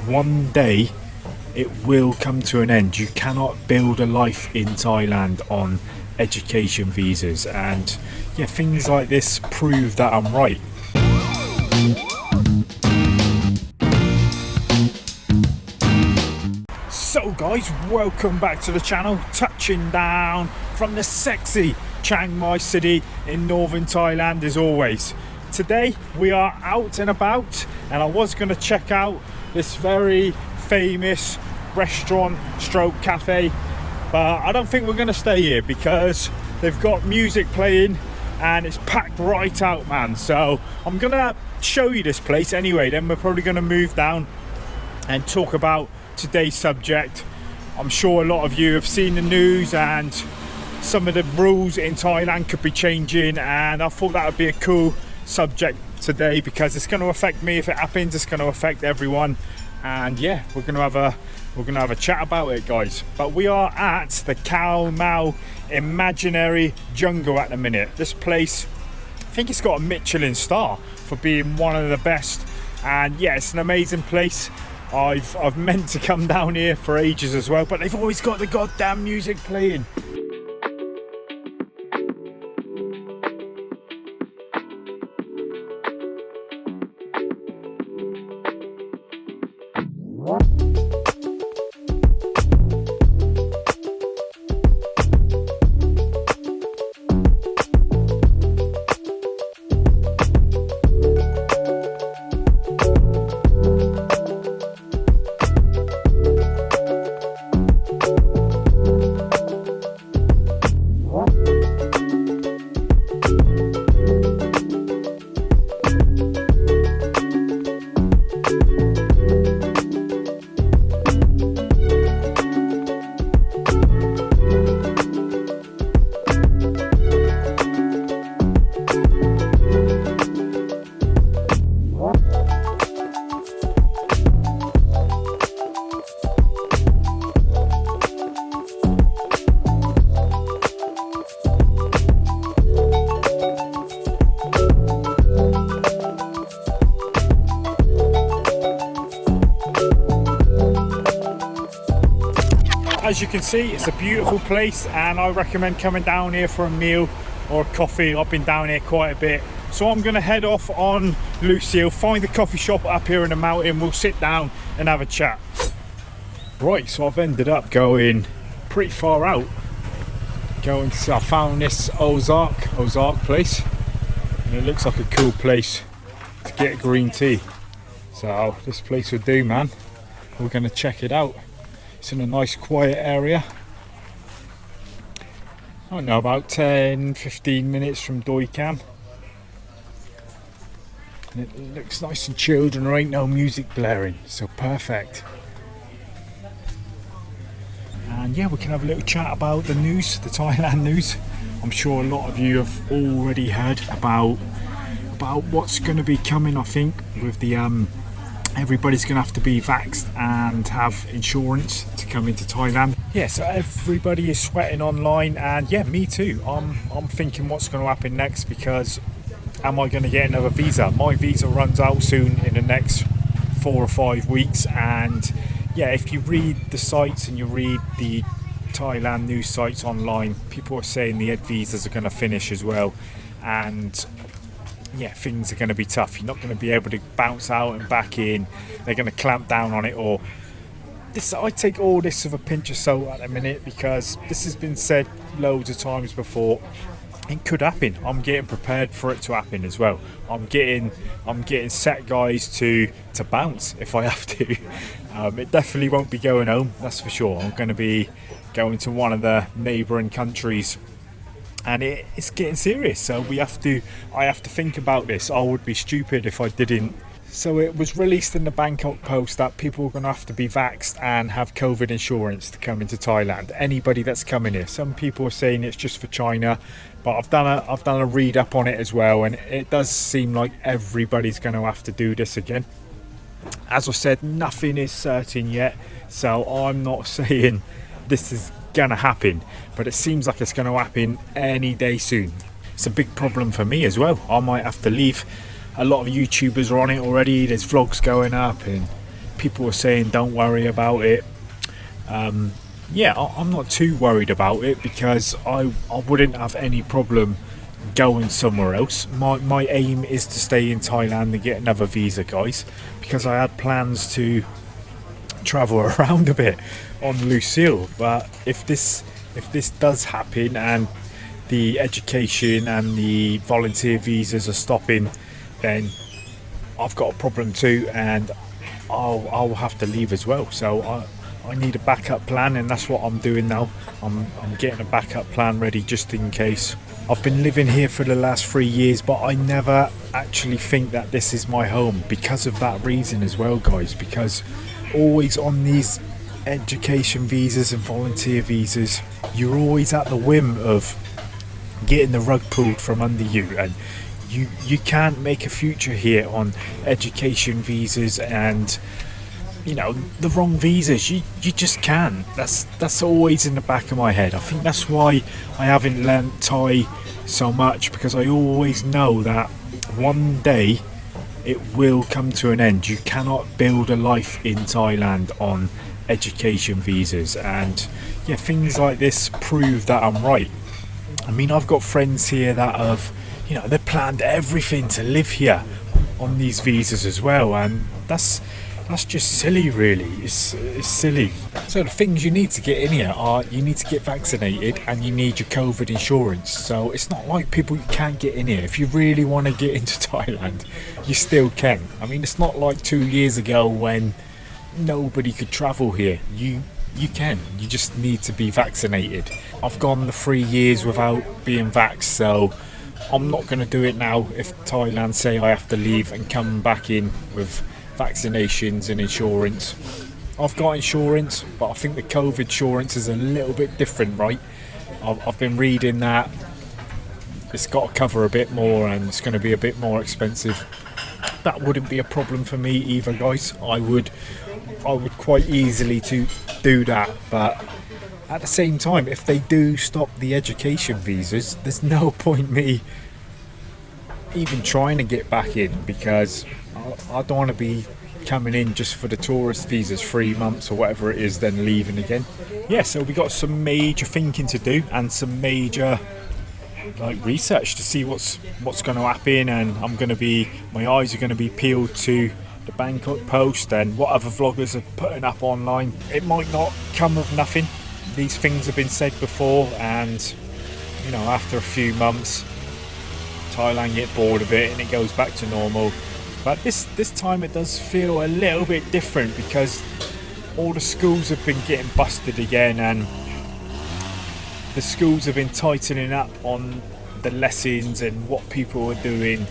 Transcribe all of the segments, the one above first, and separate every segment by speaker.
Speaker 1: One day it will come to an end. You cannot build a life in Thailand on education visas, and yeah, things like this prove that I'm right. So guys, welcome back to the channel, touching down from the sexy Chiang Mai city in northern Thailand as always. Today we are out and about, and I was going to check out this very famous restaurant stroke cafe, but I don't think we're going to stay here because they've got music playing and it's packed right out, man. So I'm going to show you this place anyway, then we're probably going to move down and talk about today's subject. I'm sure a lot of you have seen the news and some of the rules in Thailand could be changing, and I thought that would be a cool subject today because it's going to affect me. If it happens, it's going to affect everyone, and yeah, we're going to have a chat about it, guys. But we are at the Khao Mau Imaginary Jungle at the minute. This place, I think it's got a Michelin star for being one of the best, and yeah, it's an amazing place. I've meant to come down here for ages as well, but they've always got the goddamn music playing. As you can see, it's a beautiful place, and I recommend coming down here for a meal or a coffee. I've been down here quite a bit, so I'm going to head off on Lucille, find a coffee shop up here in the mountain. We'll sit down and have a chat. Right, so I've ended up going pretty far out. I found this Ozark place, and it looks like a cool place to get green tea. So this place will do, man. We're going to check it out. It's in a nice quiet area. I don't know, about 10-15 minutes from Doi Cam. And it looks nice and chilled, and there ain't no music blaring, so perfect. And yeah, we can have a little chat about the news, the Thailand news. I'm sure a lot of you have already heard about what's going to be coming, I think, with the everybody's going to have to be vaxxed and have insurance to come into Thailand. Yeah, so everybody is sweating online, and yeah, me too. I'm thinking what's going to happen next, because am I going to get another visa? My visa runs out soon in the next 4 or 5 weeks, and yeah, if you read the sites and you read the Thailand news sites online, people are saying the ed visas are going to finish as well, and yeah, things are going to be tough. You're not going to be able to bounce out and back in. They're going to clamp down on it. Or this, I take all this with a pinch of salt at the minute, because this has been said loads of times before. It could happen. I'm getting prepared for it to happen as well. I'm getting set guys to bounce if I have to. It definitely won't be going home, that's for sure. I'm going to be going to one of the neighbouring countries, and it's getting serious, so I have to think about this. I would be stupid if I didn't. So it was released in the Bangkok Post that people are going to have to be vaxxed and have COVID insurance to come into Thailand. Anybody that's coming here. Some people are saying it's just for China, but I've done a read up on it as well, and it does seem like everybody's going to have to do this again. As I said, nothing is certain yet, so I'm not saying this is gonna happen, but it seems like it's gonna happen any day soon. It's a big problem for me as well. I might have to leave. A lot of YouTubers are on it already. There's vlogs going up and people are saying don't worry about it. Yeah, I'm not too worried about it because I wouldn't have any problem going somewhere else. My aim is to stay in Thailand and get another visa, guys, because I had plans to travel around a bit on Lucille. But if this does happen and the education and the volunteer visas are stopping, then I've got a problem too, and I'll have to leave as well. So I need a backup plan, and that's what I'm doing now. I'm getting a backup plan ready just in case. I've been living here for the last 3 years, but I never actually think that this is my home because of that reason as well, guys. Because always on these education visas and volunteer visas, you're always at the whim of getting the rug pulled from under you, and you can't make a future here on education visas and the wrong visas. You just can't. That's always in the back of my head. I think that's why I haven't learnt Thai so much, because I always know that one day it will come to an end. You cannot build a life in Thailand on education visas, and yeah, things like this prove that I'm right. I mean, I've got friends here that have they've planned everything to live here on these visas as well, and that's just silly, really. It's silly. So the things you need to get in here are you need to get vaccinated and you need your COVID insurance. So it's not like you can't get in here. If you really want to get into Thailand, you still can. I mean, it's not like 2 years ago when nobody could travel here. You can. You just need to be vaccinated. I've gone the 3 years without being vaxxed, so I'm not going to do it now if Thailand say I have to leave and come back in with vaccinations and insurance. I've got insurance, but I think the COVID insurance is a little bit different, right? I've been reading that it's got to cover a bit more and it's going to be a bit more expensive. That wouldn't be a problem for me either, guys. I would quite easily to do that, but at the same time, if they do stop the education visas, there's no point me even trying to get back in, because I don't want to be coming in just for the tourist visas, 3 months or whatever it is, then leaving again. Yeah, so we got some major thinking to do and some major research to see what's going to happen, and my eyes are going to be peeled to the Bangkok Post and what other vloggers are putting up online. It might not come of nothing. These things have been said before, and after a few months Thailand get bored of it and it goes back to normal. But this time it does feel a little bit different, because all the schools have been getting busted again, and the schools have been tightening up on the lessons and what people are doing.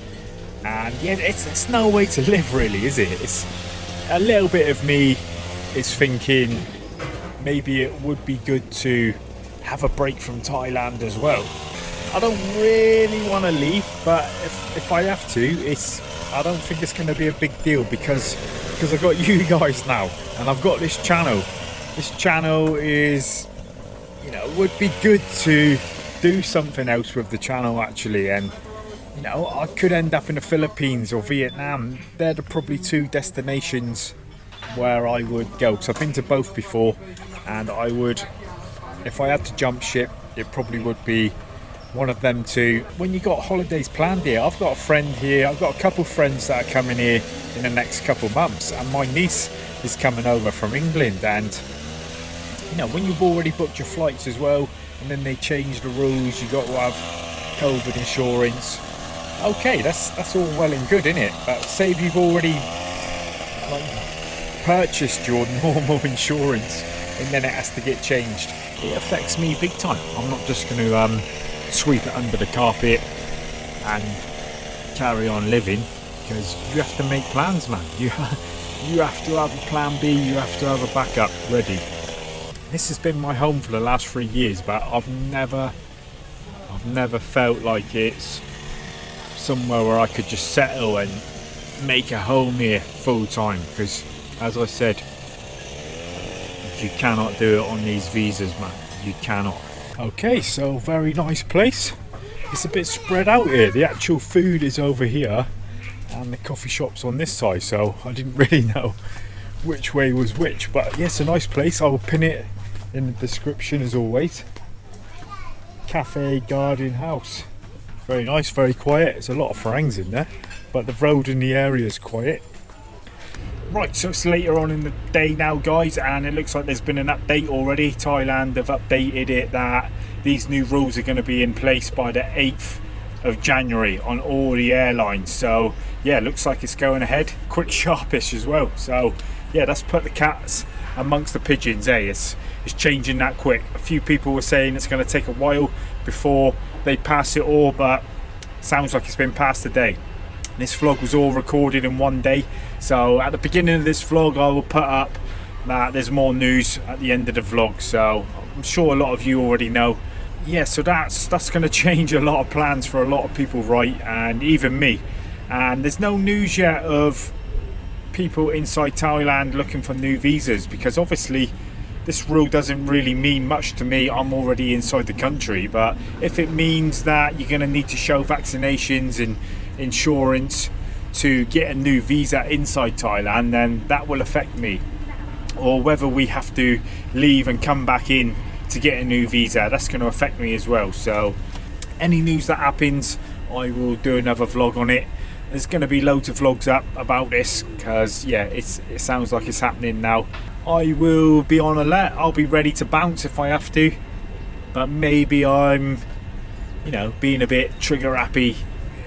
Speaker 1: And yeah, it's no way to live, really, is it? It's a little bit of me is thinking maybe it would be good to have a break from Thailand as well. I don't really want to leave, but if I have to, I don't think it's going to be a big deal, because I've got you guys now and I've got this channel. This channel is, would be good to do something else with the channel actually, and I could end up in the Philippines or Vietnam. They're probably 2 destinations where I would go, because I've been to both before, and I would, if I had to jump ship, it probably would be one of them two. When you got holidays planned here, I've got a friend here, I've got a couple friends that are coming here in the next couple months, and my niece is coming over from England, and when you've already booked your flights as well, and then they change the rules, you got to have COVID insurance. Okay, that's all well and good, isn't it? But say if you've already purchased your normal insurance and then it has to get changed, it affects me big time. I'm not just going to sweep it under the carpet and carry on living, because you have to make plans, man. You have to have a plan B, you have to have a backup ready. This has been my home for the last 3 years, but I've never felt like it's somewhere where I could just settle and make a home here full time, because as I said, you cannot do it on these visas, man. You cannot. Okay, so very nice place. It's a bit spread out here. The actual food is over here and the coffee shop's on this side, so I didn't really know which way was which, but yes, a nice place. I'll pin it in the description as always. Cafe Garden House, very nice, very quiet. There's a lot of Farangs in there, but the road in the area is quiet. Right, so it's later on in the day now, guys, and it looks like there's been an update already. Thailand have updated it that these new rules are going to be in place by the 8th of January on all the airlines. So yeah, looks like it's going ahead quick, sharpish as well. So yeah, that's put the cats amongst the pigeons, it's changing that quick. A few people were saying it's going to take a while before they pass it all, but sounds like it's been passed today. This vlog was all recorded in one day, so at the beginning of this vlog I will put up that there's more news at the end of the vlog, so I'm sure a lot of you already know. Yeah, so that's going to change a lot of plans for a lot of people, right, and even me. And there's no news yet of people inside Thailand looking for new visas, because obviously this rule doesn't really mean much to me. I'm already inside the country, but if it means that you're going to need to show vaccinations and insurance to get a new visa inside Thailand, then that will affect me. Or whether we have to leave and come back in to get a new visa, that's going to affect me as well. So any news that happens, I will do another vlog on it. There's going to be loads of vlogs up about this, because yeah, it sounds like it's happening now. I will be on alert. I'll be ready to bounce if I have to, but maybe I'm, you know, being a bit trigger happy.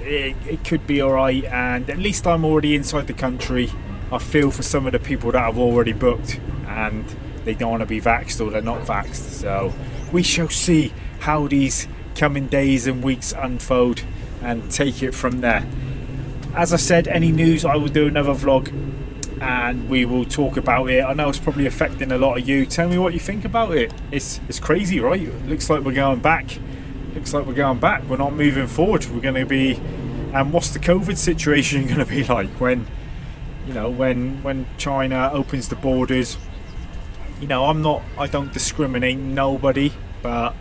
Speaker 1: It could be alright, and at least I'm already inside the country. I feel for some of the people that have already booked and they don't want to be vaxxed or they're not vaxxed. So we shall see how these coming days and weeks unfold and take it from there. As I said, any news, I will do another vlog and we will talk about it. I know it's probably affecting a lot of you. Tell me what you think about it. It's crazy, right? It looks like we're going back. We're not moving forward. We're going to be, and what's the COVID situation going to be like when, you know, when China opens the borders? You know, I don't discriminate nobody, but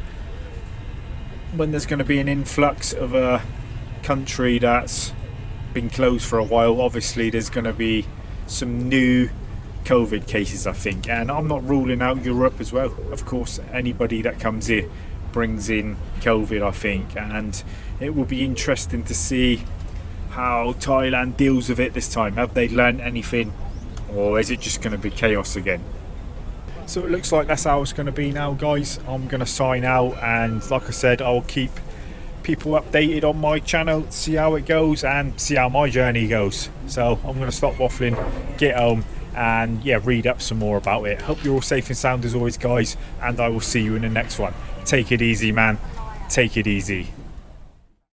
Speaker 1: when there's going to be an influx of a country that's been closed for a while, obviously there's going to be some new COVID cases, I think, and I'm not ruling out Europe as well. Of course, anybody that comes here brings in COVID, I think, and it will be interesting to see how Thailand deals with it this time. Have they learned anything, or is it just going to be chaos again? So it looks like that's how it's going to be now, guys. I'm going to sign out, and like I said, I'll keep people updated on my channel, see how it goes and see how my journey goes. So I'm going to stop waffling, get home, and yeah, read up some more about it. Hope you're all safe and sound as always, guys, and I will see you in the next one. Take it easy, man. Take it easy.